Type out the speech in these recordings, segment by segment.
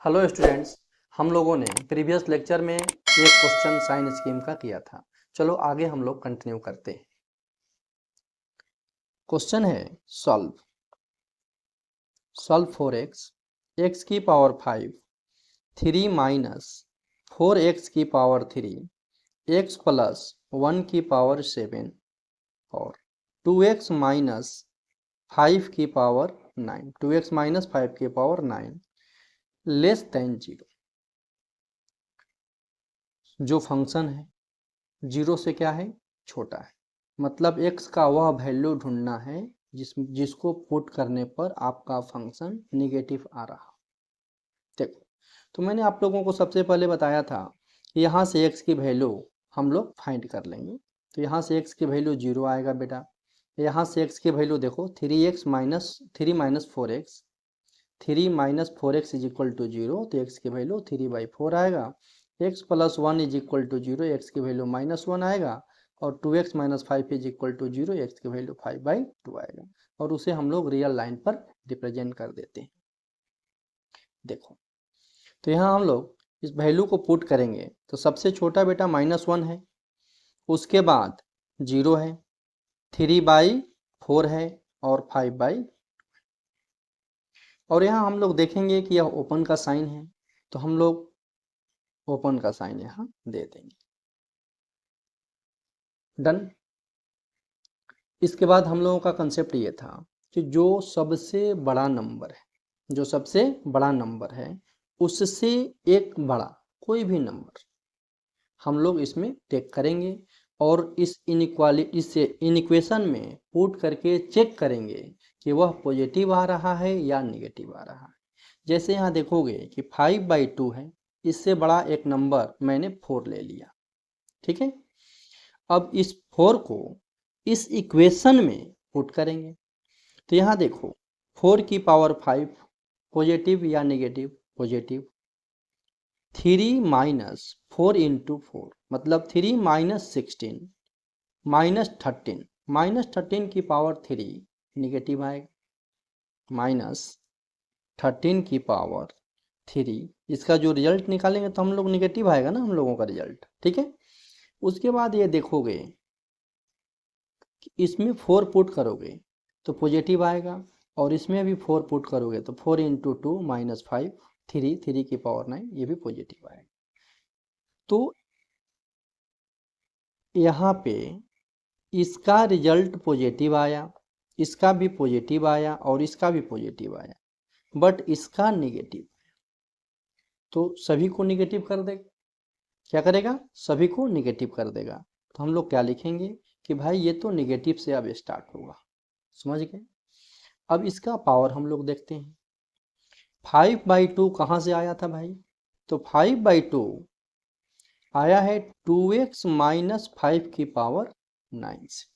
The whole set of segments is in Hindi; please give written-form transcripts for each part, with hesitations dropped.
हेलो स्टूडेंट्स, हम लोगों ने प्रीवियस लेक्चर में एक क्वेश्चन साइन स्कीम का किया था। चलो आगे हम लोग कंटिन्यू करते हैं। क्वेश्चन है सॉल्व 4x x की पावर 5 3 माइनस 4x की पावर 3 x प्लस 1 की पावर 7 और 2x माइनस 5 की पावर 9 2x माइनस 5 की पावर 9 लेस देन 0। जो फंक्शन है 0 से क्या है, छोटा है। मतलब x का वह वैल्यू ढूंढना है जिसको पुट करने पर आपका फंक्शन निगेटिव आ रहा। देखो, तो मैंने आप लोगों को सबसे पहले बताया था कि यहाँ से x की वैल्यू हम लोग फाइंड कर लेंगे। तो यहाँ से x की वैल्यू 0 आएगा बेटा। यहाँ से x की वैल्यू देखो 3x minus 3 minus 4x 3 minus 4x is equal to 0। तो x की वैल्यू 3/4 आएगा। x plus 1 is equal to 0, x की वैल्यू -1 आएगा। और 2x minus 5 is equal to 0, x की वैल्यू 5/2 आएगा। और उसे हम लोग रियल लाइन पर रिप्रेजेंट कर देते हैं। देखो, तो यहाँ हम लोग इस वैल्यू को पुट करेंगे तो सबसे छोटा बेटा -1 है, उसके बाद 0 है, 3/4 है और 5/, और यहाँ हम लोग देखेंगे कि यह ओपन का साइन है, तो हम लोग ओपन का साइन यहाँ दे देंगे। डन। इसके बाद हम लोगों का कंसेप्ट ये था कि जो सबसे बड़ा नंबर है उससे एक बड़ा कोई भी नंबर हम लोग इसमें टेक करेंगे और इस इक्वेशन में पुट करके चेक करेंगे कि वह पॉजिटिव आ रहा है या निगेटिव आ रहा है। जैसे यहाँ देखोगे कि 5/2 है, इससे बड़ा एक नंबर मैंने 4 ले लिया। ठीक है, अब इस 4 को इस इक्वेशन में पुट करेंगे। तो यहाँ देखो 4 की पावर 5 पॉजिटिव या निगेटिव, पॉजिटिव। 3 माइनस 4 इंटू 4 मतलब 3 माइनस 16 -13 की पावर 3 निगेटिव आएगा। -13 की पावर 3, इसका जो रिजल्ट निकालेंगे तो हम लोग निगेटिव आएगा ना हम लोगों का रिजल्ट। ठीक है, उसके बाद ये देखोगे कि इसमें 4 पुट करोगे तो पॉजिटिव आएगा, और इसमें भी 4 पुट करोगे तो 4 इंटू 2 -5 3 की पावर 9, ये भी पॉजिटिव आएगा। तो यहाँ पे इसका रिजल्ट पॉजिटिव आया, इसका भी पॉजिटिव आया और इसका भी पॉजिटिव आया, बट इसका निगेटिव, तो सभी को निगेटिव कर देगा। क्या करेगा? सभी को निगेटिव कर देगा। तो हम लोग क्या लिखेंगे कि भाई ये तो निगेटिव से अब स्टार्ट होगा। समझ गए? अब इसका पावर हम लोग देखते हैं। 5/2 कहाँ से आया था भाई? तो 5/2 आया है 2x माइनस 5 की पावर 9 से,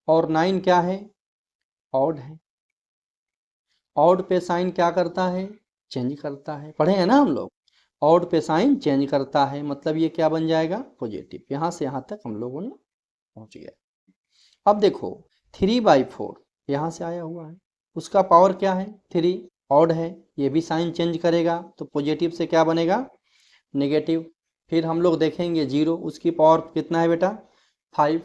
और 9 क्या है? ऑड है। ऑड पे साइन क्या करता है? चेंज करता है। पढ़े हैं ना हम लोग? ऑड पे साइन चेंज करता है, मतलब ये क्या बन जाएगा? पॉजिटिव। यहाँ से यहाँ तक हम लोगों ने पहुँच गया। अब देखो 3/4 यहाँ से आया हुआ है, उसका पावर क्या है? 3, ऑड है, ये भी साइन चेंज करेगा तो पॉजिटिव से क्या बनेगा? नेगेटिव। फिर हम लोग देखेंगे 0, उसकी पावर कितना है बेटा? 5।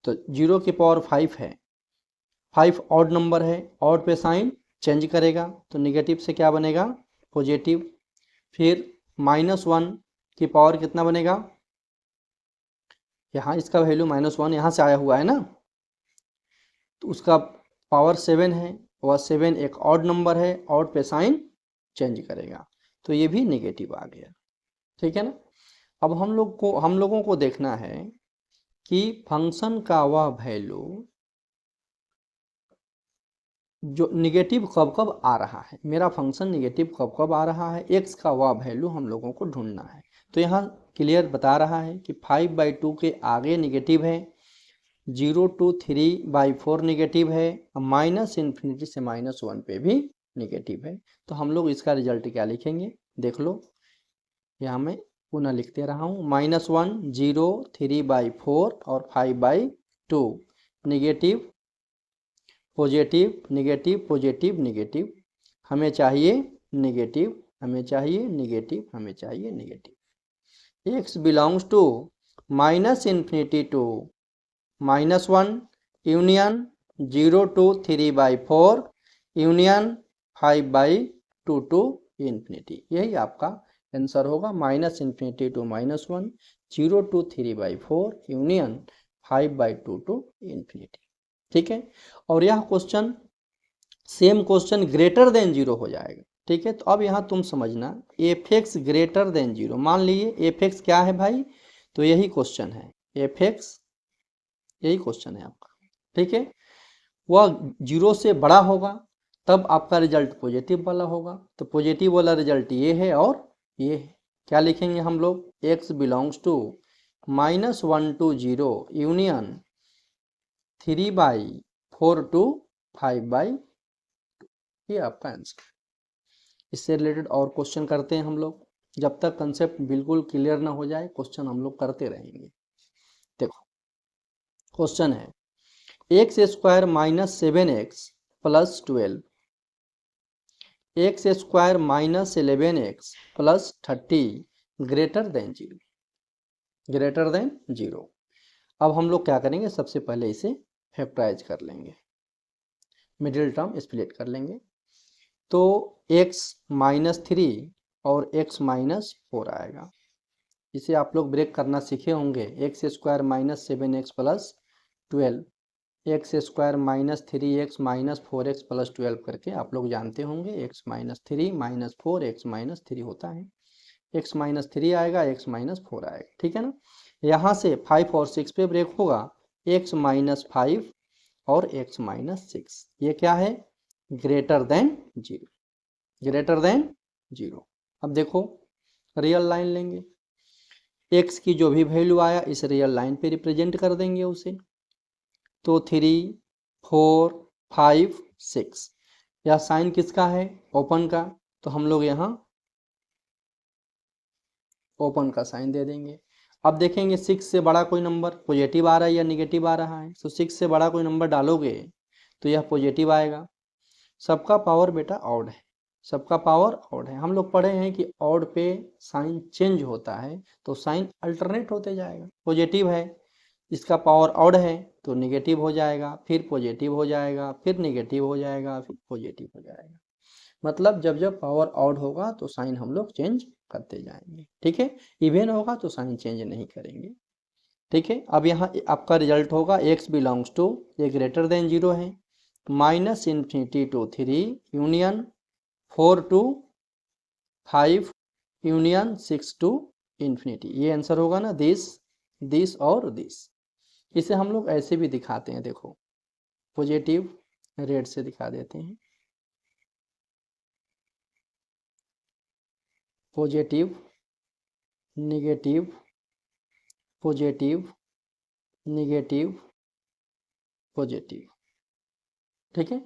तो 0 की पावर 5 है, 5 ऑड नंबर है, ऑड पे साइन चेंज करेगा तो नेगेटिव से क्या बनेगा? पॉजिटिव। फिर -1 की पावर कितना बनेगा? यहाँ इसका वैल्यू -1 यहाँ से आया हुआ है ना, तो उसका पावर 7 है, वह 7 एक ऑड नंबर है, ऑड पे साइन चेंज करेगा तो ये भी नेगेटिव आ गया। ठीक है ना? अब हम लोगों को देखना है कि फंक्शन का वह वैल्यू जो निगेटिव कब कब आ रहा है, मेरा फंक्शन निगेटिव कब कब आ रहा है, x का वह वैल्यू हम लोगों को ढूंढना है। तो यहाँ क्लियर बता रहा है कि 5/2 के आगे निगेटिव है, 0 to 3/4 निगेटिव है, -∞ से -1 पे भी निगेटिव है। तो हम लोग इसका रिजल्ट क्या लिखेंगे? देख लो, यहाँ मैं पुनः लिखते रहा हूँ। -1 0 3/4 और 5/2 negative positive negative positive negative. हमें चाहिए निगेटिव हमें चाहिए, निगेटिव हमें चाहिए, negative. x belongs to -∞ to -1 union 0 to 3/4 union 5/2 to infinity. यही आपका आंसर होगा, -∞ to -1 0 to 3/4 union 5/2 to infinity. ठीक है, और यह question same question greater than 0 हो जाएगा। ठीक है, तो अब यहाँ तुम समझना f(x) ग्रेटर देन 0, मान लीजिए f(x) क्या है भाई, तो यही क्वेश्चन है f(x), यही क्वेश्चन है आपका। ठीक है, वह 0 से बड़ा होगा तब आपका रिजल्ट पॉजिटिव वाला होगा, तो पॉजिटिव वाला रिजल्ट ये है और ये है। क्या लिखेंगे हम लोग, x belongs to -1 to 0 union 3/4 to 5/2, ये आपका आंसर। इससे रिलेटेड और क्वेश्चन करते हैं हम लोग, जब तक कंसेप्ट बिल्कुल क्लियर ना हो जाए क्वेश्चन हम लोग करते रहेंगे। देखो क्वेश्चन है x² - 7x + 12, x² - 11x + 30 greater than 0, greater than 0। अब हम लोग क्या करेंगे, सबसे पहले इसे फैक्टराइज कर लेंगे, मिडिल टर्म स्प्लिट कर लेंगे। तो x -3 और x -4 आएगा, इसे आप लोग ब्रेक करना सीखे होंगे। x² - 7x + 12, x² - 3x - 4x + 12 करके आप लोग जानते होंगे, x -3 - 4 x -3 होता है, x -3 आएगा, x -4 आएगा। ठीक है ना, यहाँ से 5 और 6 पे ब्रेक होगा, x -5 और x -6, ये क्या है, ग्रेटर देन 0, ग्रेटर देन 0। अब देखो रियल लाइन लेंगे, x की जो भी वैल्यू आया इस रियल लाइन पे रिप्रेजेंट कर देंगे उसे, तो 3 4 5 6, यह साइन किसका है, ओपन का, तो हम लोग यहाँ ओपन का साइन दे देंगे। अब देखेंगे 6 से बड़ा कोई नंबर पॉजिटिव आ रहा है या निगेटिव आ रहा है, तो 6 से बड़ा कोई नंबर डालोगे तो यह पॉजिटिव आएगा। सबका पावर बेटा ऑड है, सबका पावर ऑड है, हम लोग पढ़े हैं कि ऑड पे साइन चेंज होता है, तो साइन अल्टरनेट होते जाएगा। पॉजिटिव है, इसका पावर ऑड है तो निगेटिव हो जाएगा, फिर पॉजिटिव हो जाएगा, फिर निगेटिव हो जाएगा, फिर पॉजिटिव हो जाएगा। मतलब जब जब पावर ऑड होगा तो साइन हम लोग चेंज करते जाएंगे। ठीक है, इवन होगा तो साइन चेंज नहीं करेंगे। ठीक है, अब यहाँ आपका रिजल्ट होगा x बिलोंग्स टू, ये ग्रेटर देन 0 है, -∞ to 3 union 4 to 5 union 6 to infinity, ये आंसर होगा ना, दिस और दिस। इसे हम लोग ऐसे भी दिखाते हैं, देखो पॉजिटिव रेड से दिखा देते हैं, positive negative positive negative positive. ठीक है,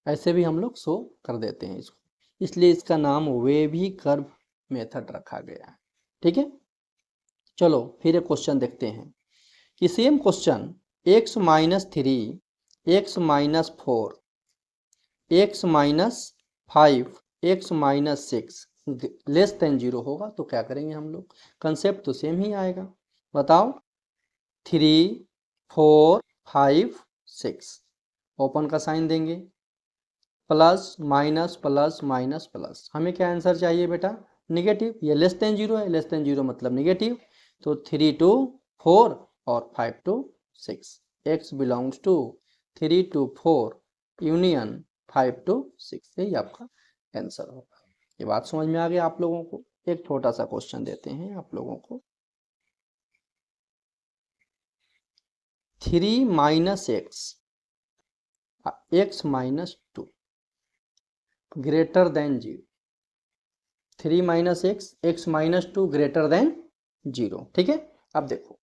ऐसे भी हम लोग शो कर देते हैं इसको, इसलिए इसका नाम वेवी कर्व मेथड रखा गया है। ठीक है, चलो फिर एक क्वेश्चन देखते हैं कि same question x -3 x -4 x -5 x -6 less than 0 होगा, तो क्या करेंगे हम लोग, कंसेप्ट तो सेम ही आएगा। बताओ 3 4 5 6, ओपन का साइन देंगे, plus minus plus minus plus, हमें क्या आंसर चाहिए बेटा, निगेटिव, ये लेस देन 0 है, लेस देन 0 मतलब निगेटिव, तो 3 to 4 और 5 to 6, x belongs to 3 to 4 union 5 to 6, यही आपका आंसर होगा। ये बात समझ में आ गया आप लोगों को। एक छोटा सा क्वेश्चन देते हैं आप लोगों को, 3 - x x -2 greater than 0, 3 - x x -2 greater than 0। ठीक है, अब देखो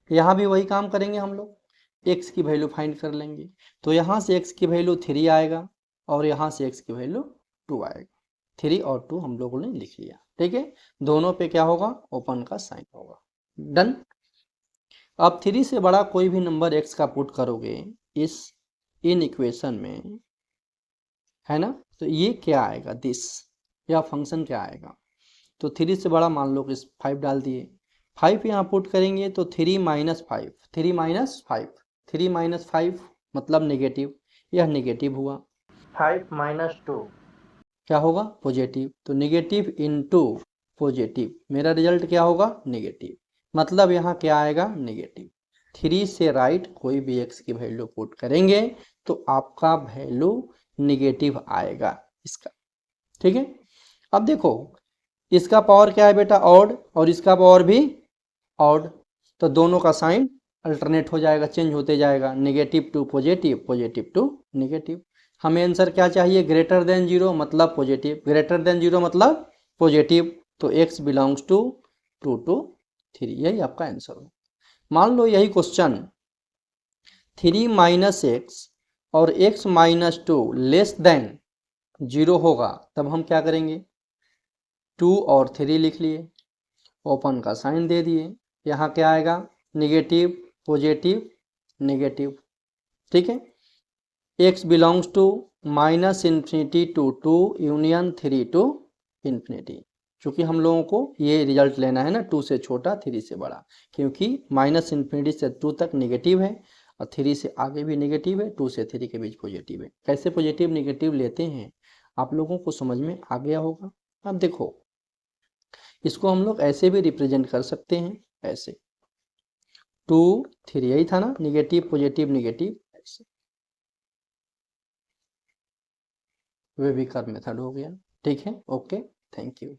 यहाँ भी वही काम करेंगे हम लोग, x की वैल्यू फाइंड कर लेंगे, तो यहाँ से x की वैल्यू 3 आएगा और यहाँ से x की वैल्यू 2 आएगा, 3 और 2 हम लोगों ने लिख लिया। ठीक है, दोनों पे क्या होगा, ओपन का साइन होगा, डन। अब 3 से बड़ा कोई भी नंबर x का पुट करोगे इस इन इक्वेशन में, है ना, तो ये क्या आएगा, दिस, या फंक्शन क्या आएगा। तो 3 से बड़ा मान लो कि 5 डाल दिए, 5 यहाँ पुट करेंगे तो 3 माइनस 5, 3 माइनस 5, 3 माइनस 5 मतलब नेगेटिव, यह नेगेटिव हुआ। 5 माइनस 2 क्या होगा, पॉजिटिव। तो नेगेटिव इनटू पॉजिटिव, मेरा रिजल्ट क्या होगा, नेगेटिव। मतलब यहाँ क्या आएगा, नेगेटिव। 3 से राइट कोई भी x की वैल्यू पुट करेंगे तो आपका वैल्यू नेगेटिव आएगा इसका, ठीक है। अब देखो इसका पावर क्या है बेटा, ऑड, और इसका पावर भी ऑड, तो दोनों का साइन अल्टरनेट हो जाएगा, चेंज होते जाएगा, negative to positive, positive to negative. हमें आंसर क्या चाहिए, ग्रेटर देन 0 मतलब पॉजिटिव, ग्रेटर देन 0 मतलब पॉजिटिव, तो x बिलोंग्स टू 2 to 3, यही आपका आंसर हो। मान लो यही क्वेश्चन 3 माइनस एक्स और x माइनस 2 लेस देन 0 होगा, तब हम क्या करेंगे, 2 और 3 लिख लिए, ओपन का साइन दे दिए, यहाँ क्या आएगा, नेगेटिव पॉजिटिव नेगेटिव, ठीक है। x belongs to minus infinity to 2 union 3 to infinity, क्योंकि हम लोगों को ये रिजल्ट लेना है ना, 2 से छोटा 3 से बड़ा, क्योंकि माइनस इन्फिनिटी से 2 तक नेगेटिव है और 3 से आगे भी नेगेटिव है, 2 से 3 के बीच पॉजिटिव है। कैसे पॉजिटिव नेगेटिव लेते हैं आप लोगों को समझ में आ गया होगा। अब देखो इसको हम लोग ऐसे भी रिप्रेजेंट कर सकते हैं, ऐसे 2 3, यही था ना, नेगेटिव पॉजिटिव नेगेटिव, ऐसे वे भी कर्व मेथड हो गया, ठीक है। Okay, thank you.